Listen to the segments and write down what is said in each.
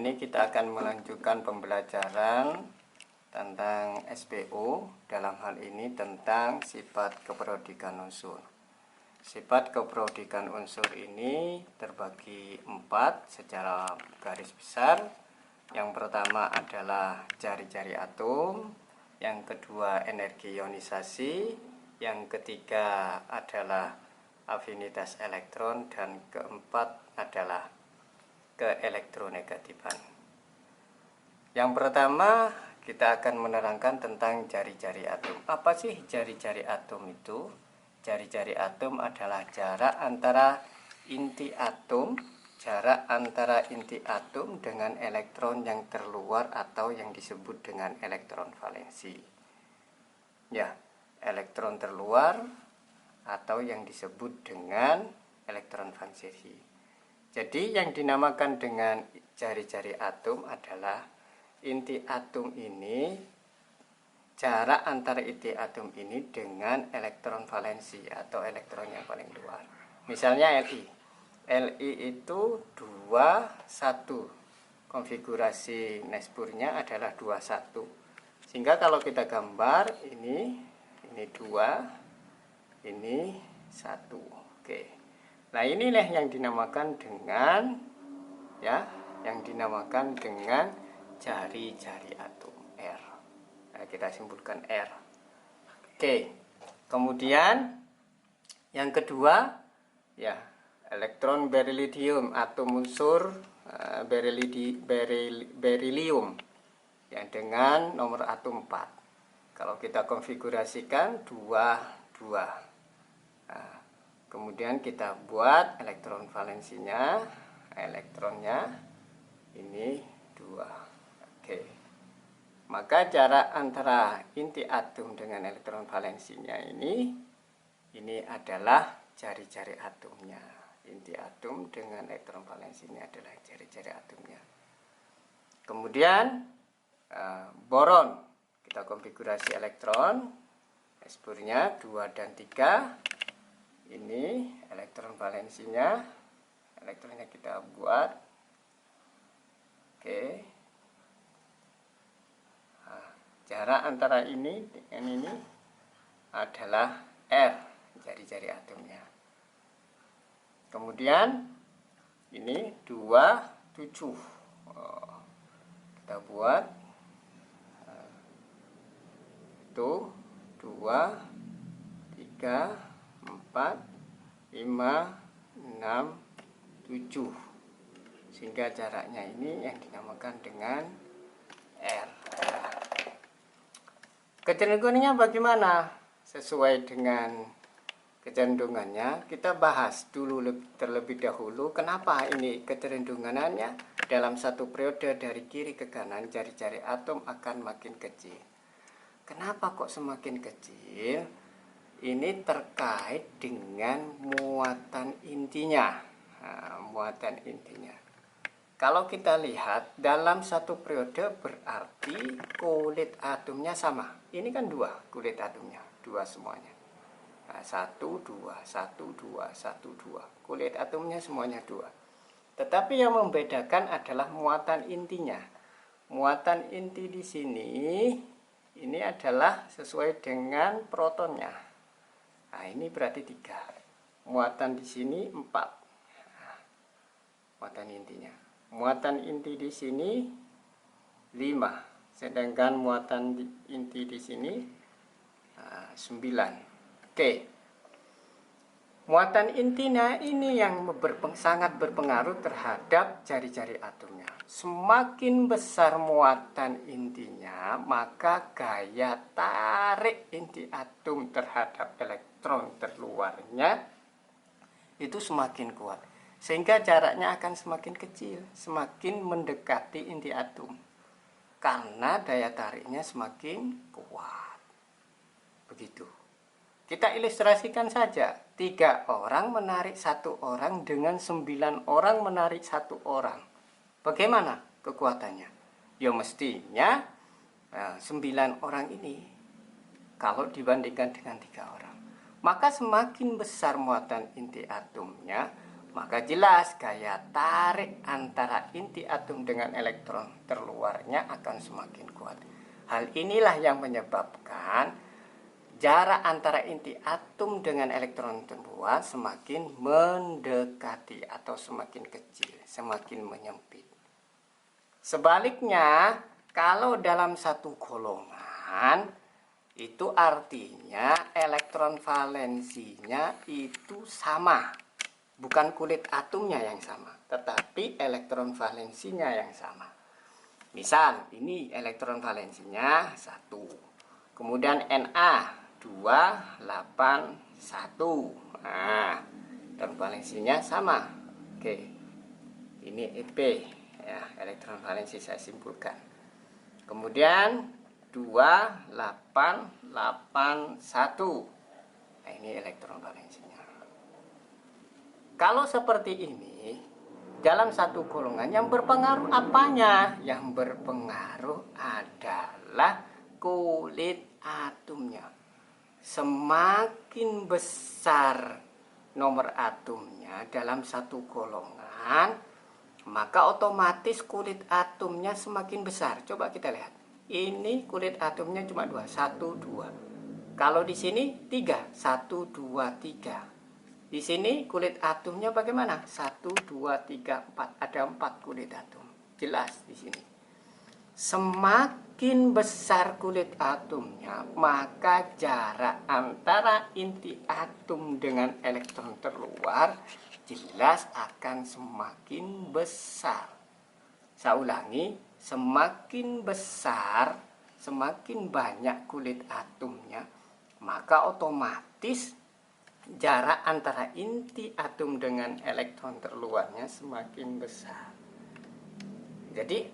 ini kita akan melanjutkan pembelajaran tentang SPO, dalam hal ini tentang sifat keperodikan unsur. Sifat keperodikan unsur ini terbagi 4 secara garis besar. Yang pertama adalah jari-jari atom, yang kedua energi ionisasi, yang ketiga adalah afinitas elektron, dan keempat adalah keelektronegatifan. Yang pertama kita akan menerangkan tentang jari-jari atom. Apa sih jari-jari atom itu? Jari-jari atom adalah jarak antara inti atom dengan elektron yang terluar atau yang disebut dengan elektron valensi. Ya, elektron terluar atau yang disebut dengan elektron valensi. Jadi yang dinamakan dengan jari-jari atom adalah inti atom ini, jarak antara inti atom ini dengan elektron valensi atau elektron yang paling luar. Misalnya Li itu 21, konfigurasi Nespurnya adalah 21. Sehingga kalau kita gambar ini 2, ini 1. Oke. Nah, inilah yang dinamakan dengan jari-jari atom R. Nah, kita simpulkan R. Oke. Kemudian yang kedua elektron beryllium, atom unsur beryllium yang dengan nomor atom 4. Kalau kita konfigurasikan 2. Nah, kemudian kita buat elektron valensinya, elektronnya ini 2. Oke. Maka jarak antara inti atom dengan elektron valensinya ini adalah jari-jari atomnya. Inti atom dengan elektron valensinya adalah jari-jari atomnya. Kemudian boron, kita konfigurasi elektron, Nespurnya 2 dan 3. Ini elektron valensinya, elektronnya kita buat. Oke. Nah, jarak antara ini dengan ini adalah R, jari-jari atomnya. Kemudian ini 2, 7. Kita buat itu 2, 3, 4, 5, 6, 7. Sehingga jaraknya ini yang dinamakan dengan R. Kecenderungannya bagaimana? Sesuai dengan kecenderungannya, kita bahas dulu terlebih dahulu kenapa ini kecenderungannya dalam satu periode dari kiri ke kanan jari-jari atom akan makin kecil. Kenapa kok semakin kecil? Ini terkait dengan muatan intinya. Nah, muatan intinya. Kalau kita lihat dalam satu periode berarti kulit atomnya sama. Ini kan 2 kulit atomnya, 2 semuanya. Nah, 1, 2, 1, 2, 1, 2. Kulit atomnya semuanya 2. Tetapi yang membedakan adalah muatan intinya. Muatan inti di sini ini adalah sesuai dengan protonnya. Nah, ini berarti 3. Muatan di sini 4. Nah, muatan intinya. Muatan inti di sini 5. Sedangkan muatan inti di sini 9. Oke. Muatan intinya ini yang sangat berpengaruh terhadap jari-jari atomnya. Semakin besar muatan intinya, maka gaya tarik inti atom terhadap elektron terluarnya itu semakin kuat. Sehingga jaraknya akan semakin kecil, semakin mendekati inti atom. Karena daya tariknya semakin kuat. Begitu. Kita ilustrasikan saja. 3 orang menarik 1 orang dengan 9 orang menarik 1 orang. Bagaimana kekuatannya? Ya mestinya 9 orang ini kalau dibandingkan dengan 3 orang. Maka semakin besar muatan inti atomnya, maka jelas gaya tarik antara inti atom dengan elektron terluarnya akan semakin kuat. Hal inilah yang menyebabkan jarak antara inti atom dengan elektron terluar semakin mendekati atau semakin kecil, semakin menyempit. Sebaliknya, kalau dalam satu golongan, itu artinya elektron valensinya itu sama. Bukan kulit atomnya yang sama, tetapi elektron valensinya yang sama. Misal, ini elektron valensinya 1. Kemudian Na 281. Nah, elektron valensinya sama. Oke. Ini EP. Ya, elektron valensi saya simpulkan. Kemudian 2881. Nah, ini elektron valensinya. Kalau seperti ini, dalam satu golongan yang berpengaruh apanya? Yang berpengaruh adalah kulit atomnya. Semakin besar nomor atomnya dalam satu golongan, maka otomatis kulit atomnya semakin besar. Coba kita lihat. Ini kulit atomnya cuma 2, 1, 2. Kalau di sini 3, 1, 2, 3. Di sini kulit atomnya bagaimana? 1, 2, 3, 4. Ada 4 kulit atom. Jelas di sini. Semakin besar kulit atomnya, maka jarak antara inti atom dengan elektron terluar jelas akan semakin besar. Saya ulangi, semakin besar, semakin banyak kulit atomnya, maka otomatis jarak antara inti atom dengan elektron terluarnya semakin besar. Jadi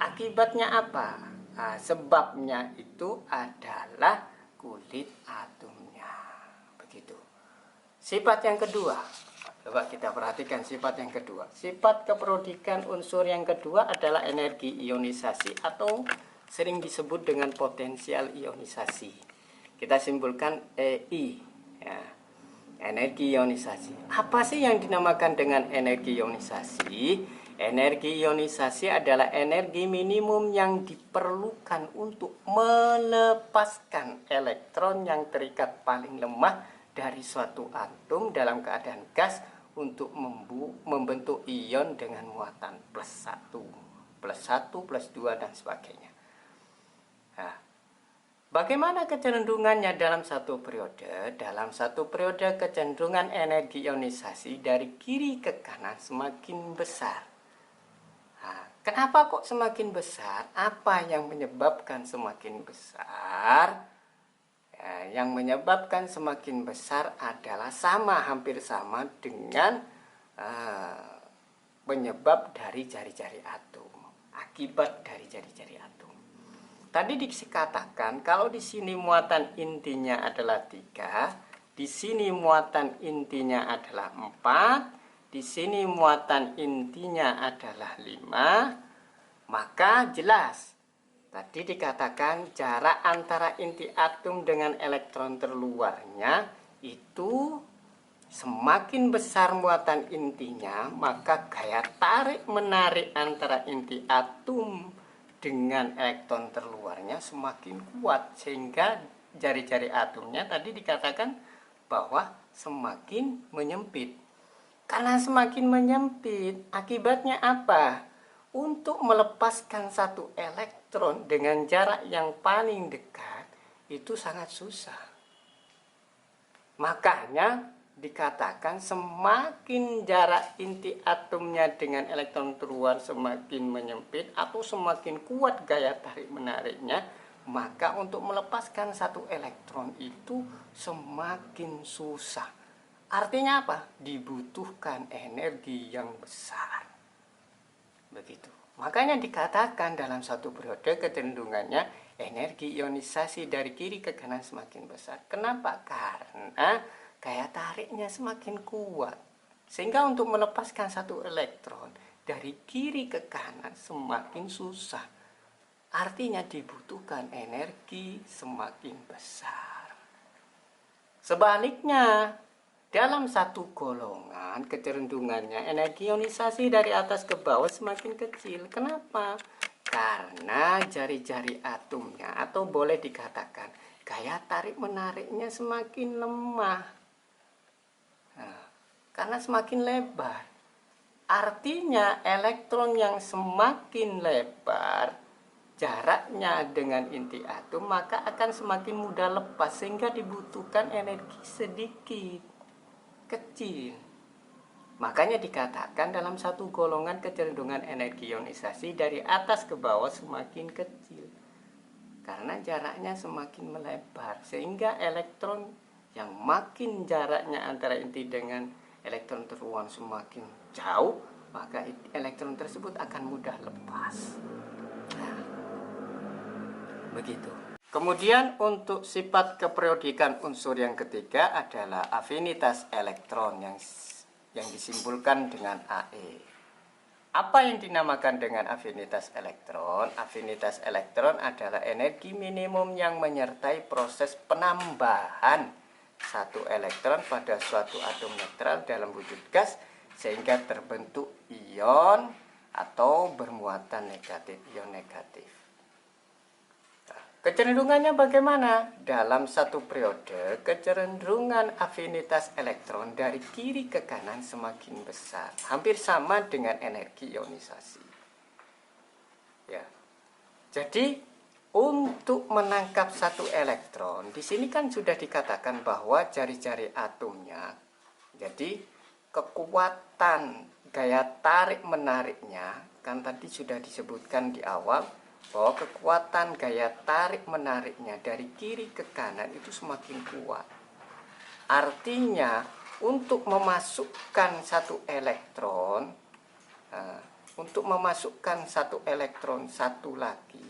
akibatnya apa? Nah, sebabnya itu adalah kulit atomnya. Begitu. Sifat yang kedua. Coba kita perhatikan sifat yang kedua. Sifat keperodikan unsur yang kedua adalah energi ionisasi atau sering disebut dengan potensial ionisasi. Kita simpulkan EI. Ya. Energi ionisasi. Apa sih yang dinamakan dengan energi ionisasi? Energi ionisasi adalah energi minimum yang diperlukan untuk melepaskan elektron yang terikat paling lemah dari suatu atom dalam keadaan gas untuk membentuk ion dengan muatan +1, +1, +2, dan sebagainya. Nah, bagaimana kecenderungannya dalam satu periode? Dalam satu periode kecenderungan energi ionisasi dari kiri ke kanan semakin besar. Nah, kenapa kok semakin besar? Apa yang menyebabkan semakin besar? Ya, yang menyebabkan semakin besar adalah hampir sama dengan penyebab dari jari-jari atom, akibat dari jari-jari atom. Tadi dikatakan kalau di sini muatan intinya adalah 3, di sini muatan intinya adalah 4, di sini muatan intinya adalah 5, maka jelas tadi dikatakan jarak antara inti atom dengan elektron terluarnya itu semakin besar muatan intinya, maka gaya tarik-menarik antara inti atom dengan elektron terluarnya semakin kuat. Sehingga jari-jari atomnya tadi dikatakan bahwa semakin menyempit. Karena semakin menyempit, akibatnya apa? Untuk melepaskan satu elektron dengan jarak yang paling dekat itu sangat susah. Makanya dikatakan semakin jarak inti atomnya dengan elektron terluar semakin menyempit atau semakin kuat gaya tarik menariknya, maka untuk melepaskan satu elektron itu semakin susah. Artinya apa? Dibutuhkan energi yang besar. Begitu. Makanya dikatakan dalam satu periode kecenderungannya energi ionisasi dari kiri ke kanan semakin besar. Kenapa? Karena gaya tariknya semakin kuat. Sehingga untuk melepaskan satu elektron dari kiri ke kanan semakin susah. Artinya dibutuhkan energi semakin besar. Sebaliknya, dalam satu golongan kecenderungannya energi ionisasi dari atas ke bawah semakin kecil. Kenapa? Karena jari-jari atomnya, atau boleh dikatakan gaya tarik menariknya semakin lemah. Nah, karena semakin lebar. Artinya elektron yang semakin lebar jaraknya dengan inti atom, maka akan semakin mudah lepas, sehingga dibutuhkan energi sedikit, kecil. Makanya dikatakan dalam satu golongan kecenderungan energi ionisasi dari atas ke bawah semakin kecil, karena jaraknya semakin melebar, sehingga elektron yang makin jaraknya antara inti dengan elektron terluar semakin jauh, maka elektron tersebut akan mudah lepas. Nah, begitu. Kemudian untuk sifat keperiodikan unsur yang ketiga adalah afinitas elektron yang disimpulkan dengan Ae. Apa yang dinamakan dengan afinitas elektron? Afinitas elektron adalah energi minimum yang menyertai proses penambahan satu elektron pada suatu atom netral dalam wujud gas, sehingga terbentuk ion atau bermuatan negatif, ion negatif. Kecenderungannya bagaimana? Dalam satu periode, kecenderungan afinitas elektron dari kiri ke kanan semakin besar, hampir sama dengan energi ionisasi. Ya. Jadi, untuk menangkap satu elektron, di sini kan sudah dikatakan bahwa jari-jari atomnya, jadi kekuatan gaya tarik menariknya, kan tadi sudah disebutkan di awal, bahwa kekuatan gaya tarik menariknya dari kiri ke kanan itu semakin kuat. Artinya untuk memasukkan satu elektron, satu lagi,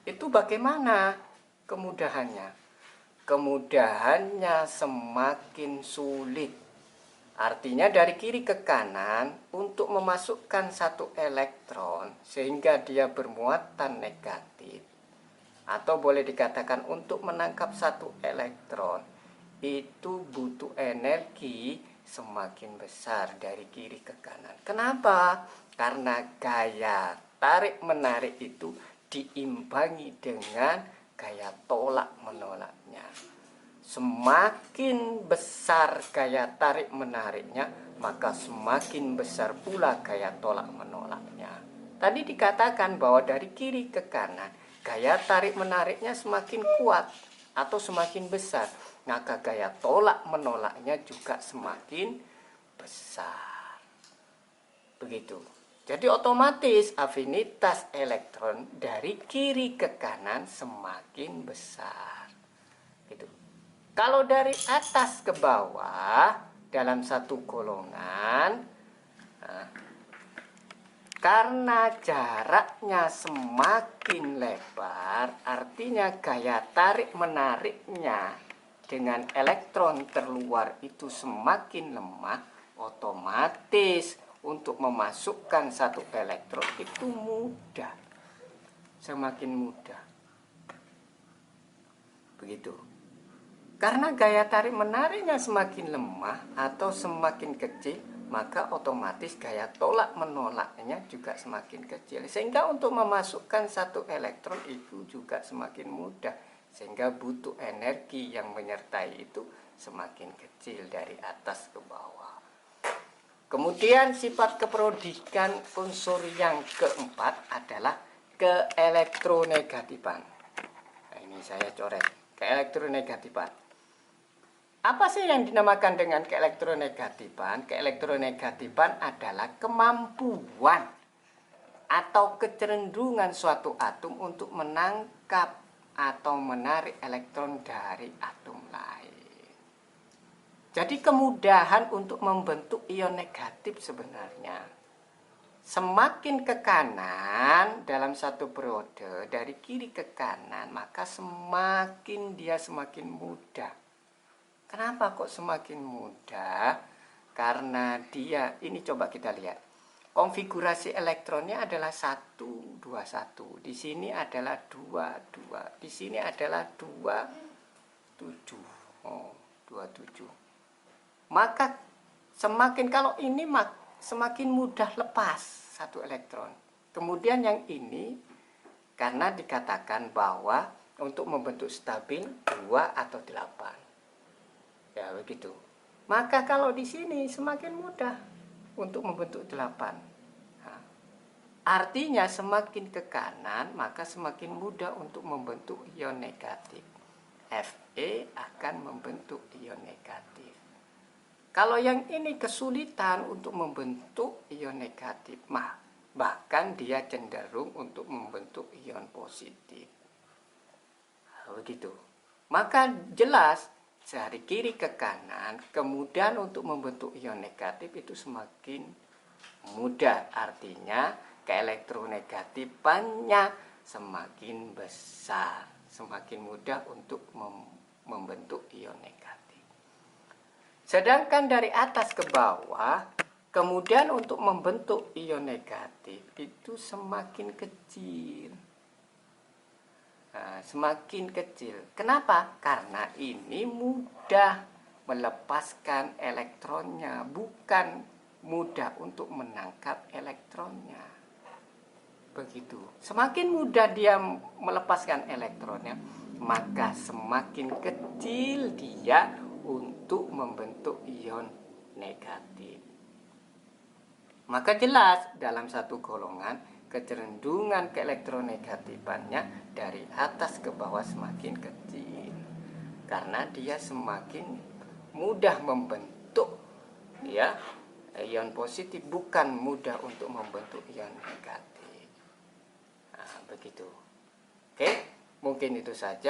itu bagaimana kemudahannya? Kemudahannya semakin sulit. Artinya dari kiri ke kanan untuk memasukkan satu elektron sehingga dia bermuatan negatif, atau boleh dikatakan untuk menangkap satu elektron, itu butuh energi semakin besar dari kiri ke kanan. Kenapa? Karena gaya tarik menarik itu diimbangi dengan gaya tolak menolaknya. Semakin besar gaya tarik menariknya, maka semakin besar pula gaya tolak menolaknya. Tadi dikatakan bahwa dari kiri ke kanan, gaya tarik menariknya semakin kuat atau semakin besar, maka gaya tolak menolaknya juga semakin besar. Begitu. Jadi otomatis afinitas elektron dari kiri ke kanan semakin besar. Gitu. Kalau dari atas ke bawah dalam satu golongan, karena jaraknya semakin lebar, artinya gaya tarik menariknya dengan elektron terluar itu semakin lemah, otomatis untuk memasukkan satu elektron itu mudah, semakin mudah. Begitu. Karena gaya tarik menariknya semakin lemah atau semakin kecil, maka otomatis gaya tolak menolaknya juga semakin kecil. Sehingga untuk memasukkan satu elektron itu juga semakin mudah. Sehingga butuh energi yang menyertai itu semakin kecil dari atas ke bawah. Kemudian sifat keperiodikan unsur yang keempat adalah keelektronegatifan. Nah, ini saya coret, keelektronegatifan. Apa sih yang dinamakan dengan keelektronegatifan? Keelektronegatifan adalah kemampuan atau kecenderungan suatu atom untuk menangkap atau menarik elektron dari atom lain. Jadi kemudahan untuk membentuk ion negatif sebenarnya. Semakin ke kanan dalam satu periode dari kiri ke kanan, maka semakin mudah. Kenapa kok semakin mudah? Karena dia, ini coba kita lihat. Konfigurasi elektronnya adalah 1, 2, 1. Di sini adalah 2, 2. Di sini adalah 2, 7. Oh, 2, 7. maka semakin kalau ini semakin mudah lepas satu elektron. Kemudian yang ini karena dikatakan bahwa untuk membentuk stabil 2 atau 8. Ya begitu. Maka kalau di sini semakin mudah untuk membentuk 8. Nah, artinya semakin ke kanan maka semakin mudah untuk membentuk ion negatif. Fe akan membentuk ion negatif. Kalau yang ini kesulitan untuk membentuk ion negatif, bahkan dia cenderung untuk membentuk ion positif. Begitu. Maka jelas dari kiri ke kanan, kemudian untuk membentuk ion negatif itu semakin mudah. Artinya keelektronegatifannya semakin besar, semakin mudah untuk membentuk ion negatif. Sedangkan dari atas ke bawah, kemudian untuk membentuk ion negatif itu semakin kecil. Nah, semakin kecil. Kenapa? Karena ini mudah melepaskan elektronnya, bukan mudah untuk menangkap elektronnya. Begitu. Semakin mudah dia melepaskan elektronnya, maka semakin kecil dia untuk membentuk ion negatif. Maka jelas dalam satu golongan kecenderungan keelektronegatifannya dari atas ke bawah semakin kecil, karena dia semakin mudah membentuk ya ion positif, bukan mudah untuk membentuk ion negatif. Nah, begitu. Oke, mungkin itu saja.